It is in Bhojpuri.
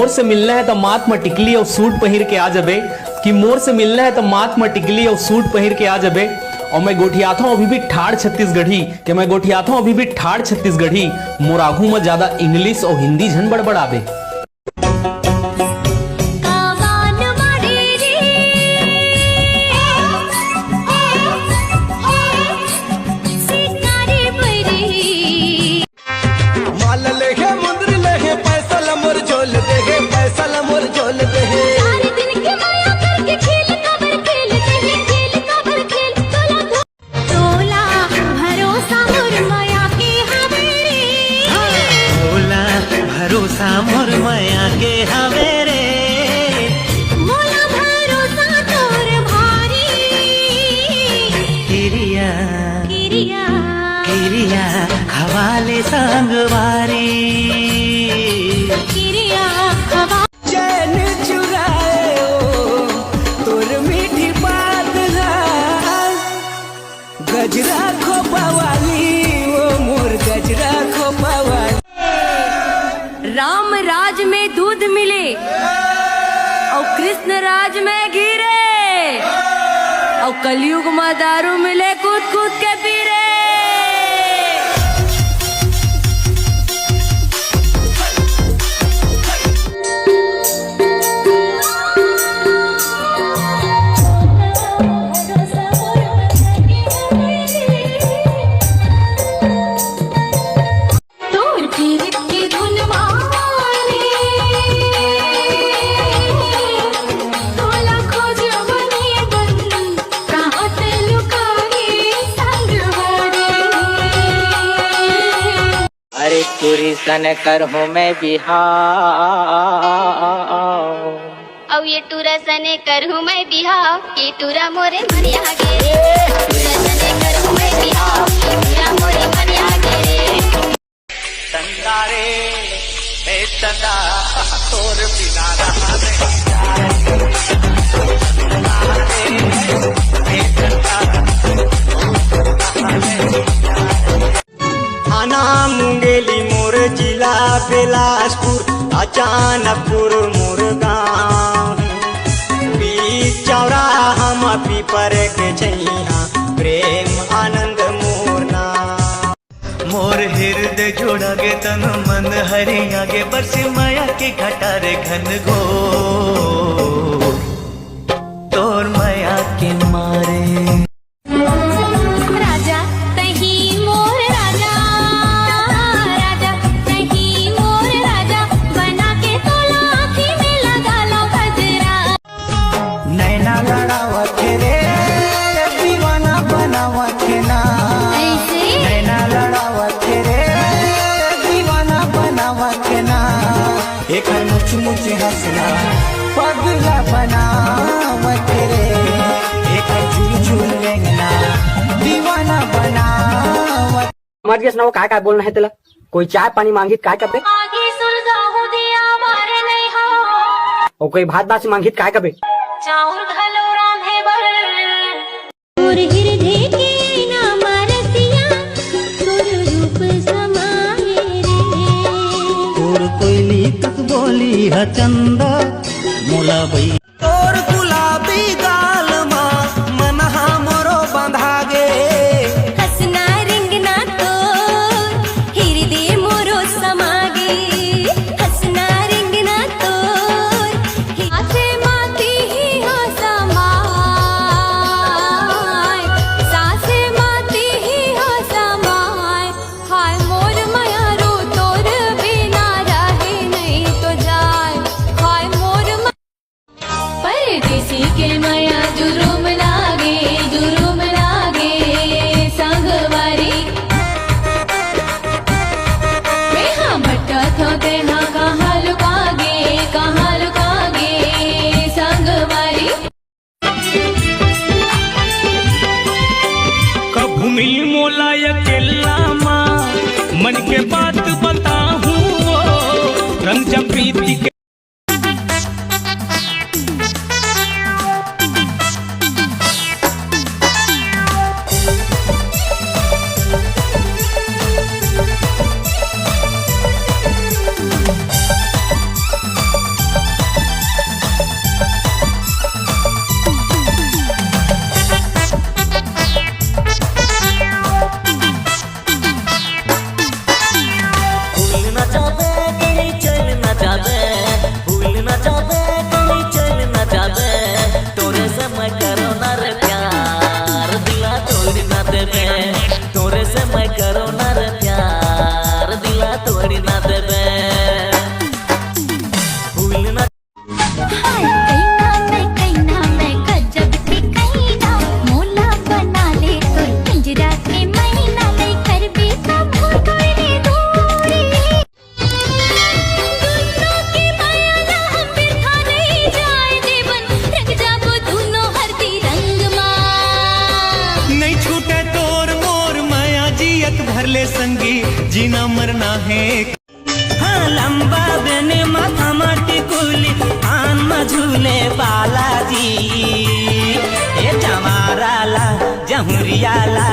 मोर से मिलना है तो माथ में टिकली और सूट पहिर के आ जबे, कि मोर से मिलना है तो माथ में टिकली और सूट पहिर के आ जबे। और मैं गोठियाता हूँ अभी भी ठाड़ छत्तीसगढ़ी, कि मैं गोठियाता हूँ अभी भी ठाड़ छत्तीसगढ़ी, मोराघू में ज्यादा इंग्लिश और हिंदी झन बड़बड़ाबे। भरोसा मोर माया के हवे रे, मोला भरोसा तोर भारी, किरिया किरिया किरिया हवाले संगवारी, किरिया हवा चैन चुराए ओ तोर मीठी बात गजरा खोपावाली, ओ मोर गजरा खोपावाली। राम राज में दूध मिले और कृष्ण राज में गिरे, और कलयुग में दारू मिले कूद कूद के पीरे। अरे तुरी सन कर हूँ मैं बिहार, औ ये टूरा सने कर हूँ मैं बिहाव, ये टूरा मोरे मरिया गे रे, टूरा सने कर हूँ मैं बिहाव, ये टूरा मोरे मरिया गे रे। चंदा रे ए चंदा तोर बिना रहा नहीं आना मुंगेली मोर जिला बिलासपुर, अचानकपुर मोर गाँव, बीच चौरा हम पीपर के छैया, प्रेम आनंद मोर नाम। मोर हृदय जोड़ा गे तन मन हरि आगे, बरसे माया के घटा रे घन घोर, तोर माया के मारे। एक मुच मुच हंसना पगला बनावत रे, एक झूल झूल लेंगना दीवाना बनावत। मत के सुनाओ काय काय बोलना है तेला, कोई चाय पानी मांगित काय कबे, आगे सुलगाहू दिया मारे नहीं हो, और कोई भात बासी मांगित काय कबे, चाउर घलो रांधे बर और गिरधे के ना मारतिया, तोर रूप समाए रे, तोर कोयली तक बोली है चंदा मोला बई, तोर गुलाबी गाल मा मनहा मोरो बंधा गे, हसना रिंगना तो हृदय मोरो समागे, हसना रिंगना तो हाथे माती ही हो समाय, सासे माती ही हो समाय, हाय मोर माया रो तोर बिना रहे नहीं तो जाए, हाय मोर परदेसी के माया जुरुम लागे संगवारी, मैं हाँ भट्टा था तेना कहाँ लुकागे संगवारी। कभू मिली मोला अकेला माँ, मन के बात बताऊं वो रंग प्रीति के। कहरले संगी जीना मरना है। हाँ लंबा बेने माथा माटी कुली आन मझूले बालाजी ए जमारा ला जहुरिया ला